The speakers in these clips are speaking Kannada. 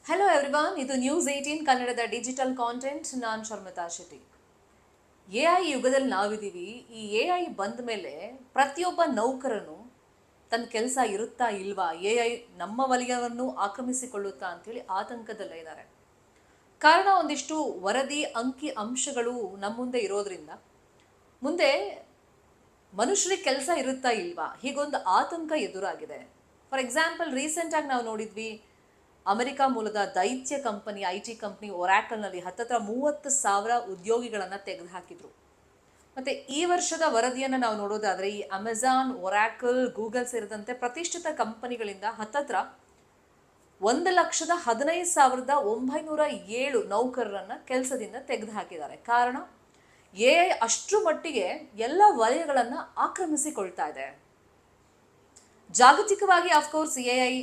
ಹಲೋ ಎವ್ರಿವನ್, ಇದು ನ್ಯೂಸ್ 18 ಕನ್ನಡದ ಡಿಜಿಟಲ್ ಕಾಂಟೆಂಟ್. ನಾನು ಶರ್ಮಿತಾ ಶೆಟ್ಟಿ. AI ಯುಗದಲ್ಲಿ ನಾವಿದ್ದೀವಿ. ಈ AI ಬಂದ ಮೇಲೆ ಪ್ರತಿಯೊಬ್ಬ ನೌಕರನು ತನ್ನ ಕೆಲಸ ಇರುತ್ತಾ ಇಲ್ವಾ, AI ನಮ್ಮ ವಲಯವನ್ನು ಆಕ್ರಮಿಸಿಕೊಳ್ಳುತ್ತಾ ಅಂತೇಳಿ ಆತಂಕದಲ್ಲೇ ಇದ್ದಾರೆ. ಕಾರಣ ಒಂದಿಷ್ಟು ವರದಿ ಅಂಕಿ ಅಂಶಗಳು ನಮ್ಮ ಮುಂದೆ ಇರೋದ್ರಿಂದ ಮುಂದೆ ಮನುಷ್ಯರಿಗೆ ಕೆಲಸ ಇರುತ್ತಾ ಇಲ್ವಾ ಹೀಗೊಂದು ಆತಂಕ ಎದುರಾಗಿದೆ. ಫಾರ್ ಎಕ್ಸಾಂಪಲ್, ರೀಸೆಂಟಾಗಿ ನಾವು ನೋಡಿದ್ವಿ, ಅಮೆರಿಕ ಮೂಲದ ದೈತ್ಯ ಕಂಪನಿ IT ಕಂಪನಿ ಒರಾಕಲ್ನಲ್ಲಿ ಹತ್ತತ್ರ 30,000 ಉದ್ಯೋಗಿಗಳನ್ನು ತೆಗೆದುಹಾಕಿದ್ರು. ಮತ್ತು ಈ ವರ್ಷದ ವರದಿಯನ್ನು ನಾವು ನೋಡೋದಾದರೆ ಈ ಅಮೆಜಾನ್, ಒರಾಕಲ್, ಗೂಗಲ್ ಸೇರಿದಂತೆ ಪ್ರತಿಷ್ಠಿತ ಕಂಪನಿಗಳಿಂದ ಹತ್ತತ್ರ 1,15,907 ನೌಕರರನ್ನು ಕೆಲಸದಿಂದ ತೆಗೆದುಹಾಕಿದ್ದಾರೆ. ಕಾರಣ AI ಅಷ್ಟರ ಮಟ್ಟಿಗೆ ಎಲ್ಲ ವಲಯಗಳನ್ನು ಆಕ್ರಮಿಸಿಕೊಳ್ತಾ ಇದೆ. ಜಾಗತಿಕವಾಗಿ ಅಫ್ಕೋರ್ಸ್ AI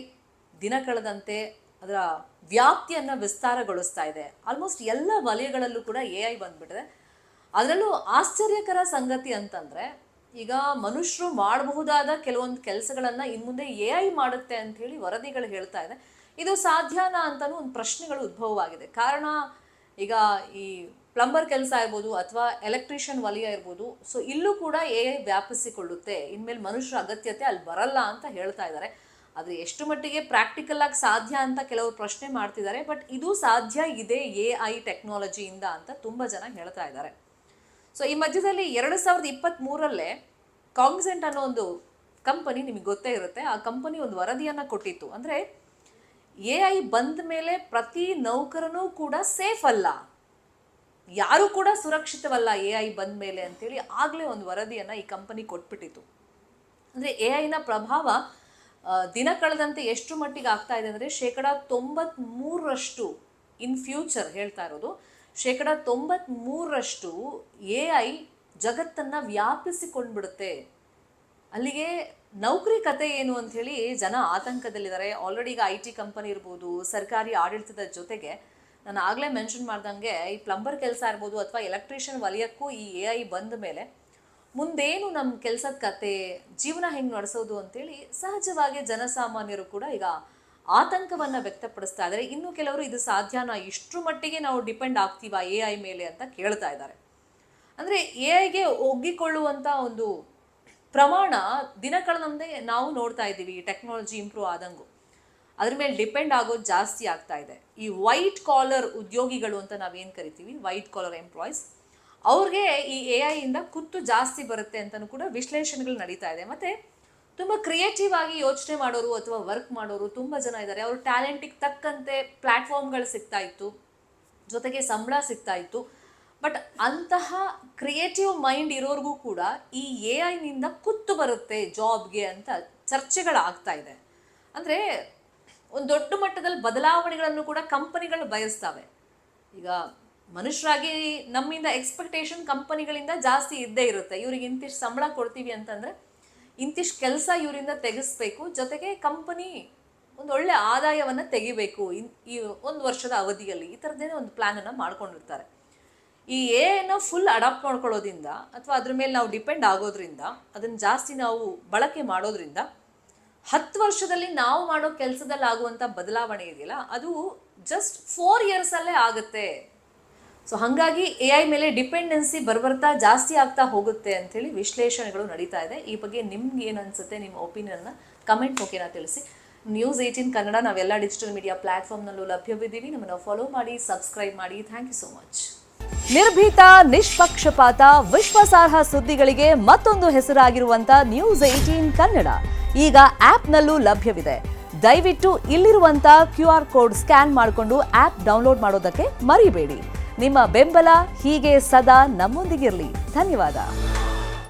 ದಿನ ಕಳೆದಂತೆ ಅದರ ವ್ಯಾಪ್ತಿಯನ್ನು ವಿಸ್ತಾರಗೊಳಿಸ್ತಾ ಇದೆ. ಆಲ್ಮೋಸ್ಟ್ ಎಲ್ಲ ವಲಯಗಳಲ್ಲೂ ಕೂಡ AI ಬಂದ್ಬಿಟ್ಟಿದೆ. ಅದರಲ್ಲೂ ಆಶ್ಚರ್ಯಕರ ಸಂಗತಿ ಅಂತಂದರೆ, ಈಗ ಮನುಷ್ಯರು ಮಾಡಬಹುದಾದ ಕೆಲವೊಂದು ಕೆಲಸಗಳನ್ನು ಇನ್ನು ಮುಂದೆ AI ಮಾಡುತ್ತೆ ಅಂಥೇಳಿ ವರದಿಗಳು ಹೇಳ್ತಾ ಇದೆ. ಇದು ಸಾಧ್ಯನಾ ಅಂತಲೂ ಒಂದು ಪ್ರಶ್ನೆಗಳು ಉದ್ಭವವಾಗಿದೆ. ಕಾರಣ ಈಗ ಈ ಪ್ಲಂಬರ್ ಕೆಲಸ ಇರ್ಬೋದು ಅಥವಾ ಎಲೆಕ್ಟ್ರಿಷಿಯನ್ ವಲಯ ಇರ್ಬೋದು, ಸೊ ಇಲ್ಲೂ ಕೂಡ AI ವ್ಯಾಪಿಸಿಕೊಳ್ಳುತ್ತೆ, ಇನ್ಮೇಲೆ ಮನುಷ್ಯರ ಅಗತ್ಯತೆ ಅಲ್ಲಿ ಬರಲ್ಲ ಅಂತ ಹೇಳ್ತಾ ಇದ್ದಾರೆ. ಆದರೆ ಎಷ್ಟು ಮಟ್ಟಿಗೆ ಪ್ರಾಕ್ಟಿಕಲ್ ಆಗಿ ಸಾಧ್ಯ ಅಂತ ಕೆಲವರು ಪ್ರಶ್ನೆ ಮಾಡ್ತಿದ್ದಾರೆ. ಬಟ್ ಇದು ಸಾಧ್ಯ ಇದೆ AI ಟೆಕ್ನಾಲಜಿಯಿಂದ ಅಂತ ತುಂಬ ಜನ ಹೇಳ್ತಾ ಇದ್ದಾರೆ. ಸೊ ಈ ಮಧ್ಯದಲ್ಲಿ 2023ರಲ್ಲೇ ಕಾಗ್ನಿಸೆಂಟ್ ಅನ್ನೋ ಒಂದು ಕಂಪನಿ, ನಿಮಗೆ ಗೊತ್ತೇ ಇರುತ್ತೆ, ಆ ಕಂಪನಿ ಒಂದು ವರದಿಯನ್ನು ಕೊಟ್ಟಿತ್ತು. ಅಂದರೆ AI ಬಂದ ಮೇಲೆ ಪ್ರತಿ ನೌಕರನೂ ಕೂಡ ಸೇಫ್ ಅಲ್ಲ, ಯಾರೂ ಕೂಡ ಸುರಕ್ಷಿತವಲ್ಲ AI ಬಂದ ಮೇಲೆ ಅಂತೇಳಿ ಆಗಲೇ ಒಂದು ವರದಿಯನ್ನು ಈ ಕಂಪನಿ ಕೊಟ್ಬಿಟ್ಟಿತ್ತು. ಅಂದರೆ AIನ ಪ್ರಭಾವ ದಿನ ಕಳೆದಂತೆ ಎಷ್ಟು ಮಟ್ಟಿಗೆ ಆಗ್ತಾ ಇದೆ ಅಂದರೆ 93% ಇನ್ ಫ್ಯೂಚರ್ ಹೇಳ್ತಾ ಇರೋದು, 93% AI ಜಗತ್ತನ್ನು ವ್ಯಾಪಿಸಿಕೊಂಡ್ಬಿಡುತ್ತೆ. ಅಲ್ಲಿಗೆ ನೌಕರಿ ಕತೆ ಏನು ಅಂಥೇಳಿ ಜನ ಆತಂಕದಲ್ಲಿದ್ದಾರೆ. ಆಲ್ರೆಡಿ ಈಗ IT ಕಂಪನಿ ಇರ್ಬೋದು, ಸರ್ಕಾರಿ ಆಡಳಿತದ ಜೊತೆಗೆ ನಾನು ಆಗಲೇ ಮೆನ್ಷನ್ ಮಾಡ್ದಂಗೆ ಈ ಪ್ಲಂಬರ್ ಕೆಲಸ ಇರ್ಬೋದು ಅಥವಾ ಎಲೆಕ್ಟ್ರಿಷಿಯನ್ ವಲಯಕ್ಕೂ ಈ AI ಬಂದ ಮೇಲೆ ಮುಂದೇನು ನಮ್ಮ ಕೆಲಸದ ಕತೆ, ಜೀವನ ಹೆಂಗೆ ನಡೆಸೋದು ಅಂತೇಳಿ ಸಹಜವಾಗಿ ಜನಸಾಮಾನ್ಯರು ಕೂಡ ಈಗ ಆತಂಕವನ್ನು ವ್ಯಕ್ತಪಡಿಸ್ತಾ ಇದ್ದಾರೆ. ಇನ್ನು ಕೆಲವರು ಇದು ಸಾಧ್ಯನಾ, ಇಷ್ಟರ ಮಟ್ಟಿಗೆ ನಾವು ಡಿಪೆಂಡ್ ಆಗ್ತೀವಾ AI ಮೇಲೆ ಅಂತ ಕೇಳ್ತಾ ಇದ್ದಾರೆ. ಅಂದರೆ AIಗೆ ಒಗ್ಗಿಕೊಳ್ಳುವಂಥ ಒಂದು ಪ್ರಮಾಣ ದಿನ ಕಳೆದಂತೆ ನಾವು ನೋಡ್ತಾ ಇದ್ದೀವಿ. ಟೆಕ್ನಾಲಜಿ ಇಂಪ್ರೂವ್ ಆದಂಗೂ ಅದ್ರ ಮೇಲೆ ಡಿಪೆಂಡ್ ಆಗೋದು ಜಾಸ್ತಿ ಆಗ್ತಾ ಇದೆ. ಈ ವೈಟ್ ಕಾಲರ್ ಉದ್ಯೋಗಿಗಳು ಅಂತ ನಾವೇನು ಕರಿತೀವಿ, ವೈಟ್ ಕಾಲರ್ ಎಂಪ್ಲಾಯ್ಸ್, ಅವ್ರಿಗೆ ಈ AIಯಿಂದ ಕುತ್ತು ಜಾಸ್ತಿ ಬರುತ್ತೆ ಅಂತಲೂ ಕೂಡ ವಿಶ್ಲೇಷಣೆಗಳು ನಡೀತಾ ಇದೆ. ಮತ್ತು ತುಂಬ ಕ್ರಿಯೇಟಿವ್ ಆಗಿ ಯೋಚನೆ ಮಾಡೋರು ಅಥವಾ ವರ್ಕ್ ಮಾಡೋರು ತುಂಬ ಜನ ಇದ್ದಾರೆ. ಅವ್ರ ಟ್ಯಾಲೆಂಟಿಗೆ ತಕ್ಕಂತೆ ಪ್ಲ್ಯಾಟ್ಫಾರ್ಮ್ಗಳು ಸಿಗ್ತಾ ಇತ್ತು, ಜೊತೆಗೆ ಸಂಬಳ ಸಿಗ್ತಾ ಇತ್ತು. ಬಟ್ ಅಂತಹ ಕ್ರಿಯೇಟಿವ್ ಮೈಂಡ್ ಇರೋರಿಗೂ ಕೂಡ ಈ AIನಿಂದ ಕುತ್ತು ಬರುತ್ತೆ ಜಾಬ್ಗೆ ಅಂತ ಚರ್ಚೆಗಳಾಗ್ತಾ ಇದೆ. ಅಂದರೆ ಒಂದು ದೊಡ್ಡ ಮಟ್ಟದಲ್ಲಿ ಬದಲಾವಣೆಗಳನ್ನು ಕೂಡ ಕಂಪನಿಗಳು ಬಯಸ್ತವೆ. ಈಗ ಮನುಷ್ಯರಾಗಿ ನಮ್ಮಿಂದ ಎಕ್ಸ್ಪೆಕ್ಟೇಷನ್ ಕಂಪನಿಗಳಿಂದ ಜಾಸ್ತಿ ಇದ್ದೇ ಇರುತ್ತೆ. ಇವ್ರಿಗೆ ಇಂತಿಷ್ಟು ಸಂಬಳ ಕೊಡ್ತೀವಿ ಅಂತಂದರೆ ಇಂತಿಷ್ಟು ಕೆಲಸ ಇವರಿಂದ ತೆಗೆಸ್ಬೇಕು, ಜೊತೆಗೆ ಕಂಪನಿ ಒಂದು ಒಳ್ಳೆ ಆದಾಯವನ್ನು ತೆಗಿಬೇಕು ಈ ಒಂದು ವರ್ಷದ ಅವಧಿಯಲ್ಲಿ, ಈ ಥರದ್ದೇನೆ ಒಂದು ಪ್ಲ್ಯಾನನ್ನು ಮಾಡ್ಕೊಂಡಿರ್ತಾರೆ. ಈ AIನ ಫುಲ್ ಅಡಾಪ್ಟ್ ಮಾಡ್ಕೊಳ್ಳೋದ್ರಿಂದ ಅಥವಾ ಅದ್ರ ಮೇಲೆ ನಾವು ಡಿಪೆಂಡ್ ಆಗೋದ್ರಿಂದ, ಅದನ್ನು ಜಾಸ್ತಿ ನಾವು ಬಳಕೆ ಮಾಡೋದ್ರಿಂದ 10 ವರ್ಷದಲ್ಲಿ ನಾವು ಮಾಡೋ ಕೆಲಸದಲ್ಲಿ ಆಗುವಂಥ ಬದಲಾವಣೆ ಇದೆಯಲ್ಲ, ಅದು ಜಸ್ಟ್ 4 ಇಯರ್ಸಲ್ಲೇ ಆಗುತ್ತೆ. ಸೊ ಹಾಗಾಗಿ AI ಮೇಲೆ ಡಿಪೆಂಡೆನ್ಸಿ ಬರ್ಬರ್ತಾ ಜಾಸ್ತಿ ಆಗ್ತಾ ಹೋಗುತ್ತೆ ಅಂಥೇಳಿ ವಿಶ್ಲೇಷಣೆಗಳು ನಡೀತಾ ಇದೆ. ಈ ಬಗ್ಗೆ ನಿಮ್ಗೆ ಏನು ಅನಿಸುತ್ತೆ, ನಿಮ್ಮ ಒಪಿನಿಯನ್ನ ಕಮೆಂಟ್ ಮುಖೇನ ತಿಳಿಸಿ. ನ್ಯೂಸ್ 18 ಕನ್ನಡ ನಾವೆಲ್ಲ ಡಿಜಿಟಲ್ ಮೀಡಿಯಾ ಪ್ಲಾಟ್ಫಾರ್ಮ್ನಲ್ಲೂ ಲಭ್ಯವಿದ್ದೀವಿ. ನಮ್ಮನ್ನು ಫಾಲೋ ಮಾಡಿ, ಸಬ್ಸ್ಕ್ರೈಬ್ ಮಾಡಿ. Thank you so much. ನಿರ್ಭೀತ, ನಿಷ್ಪಕ್ಷಪಾತ, ವಿಶ್ವಾಸಾರ್ಹ ಸುದ್ದಿಗಳಿಗೆ ಮತ್ತೊಂದು ಹೆಸರಾಗಿರುವಂಥ ನ್ಯೂಸ್ 18 ಕನ್ನಡ ಈಗ ಆ್ಯಪ್ನಲ್ಲೂ ಲಭ್ಯವಿದೆ. ದಯವಿಟ್ಟು ಇಲ್ಲಿರುವಂಥ QR ಕೋಡ್ ಸ್ಕ್ಯಾನ್ ಮಾಡಿಕೊಂಡು ಆ್ಯಪ್ ಡೌನ್ಲೋಡ್ ಮಾಡೋದಕ್ಕೆ ಮರಿಬೇಡಿ. ನಿಮ್ಮ ಬೆಂಬಲ ಹೀಗೆ ಸದಾ ನಮ್ಮೊಂದಿಗಿರಲಿ. ಧನ್ಯವಾದ.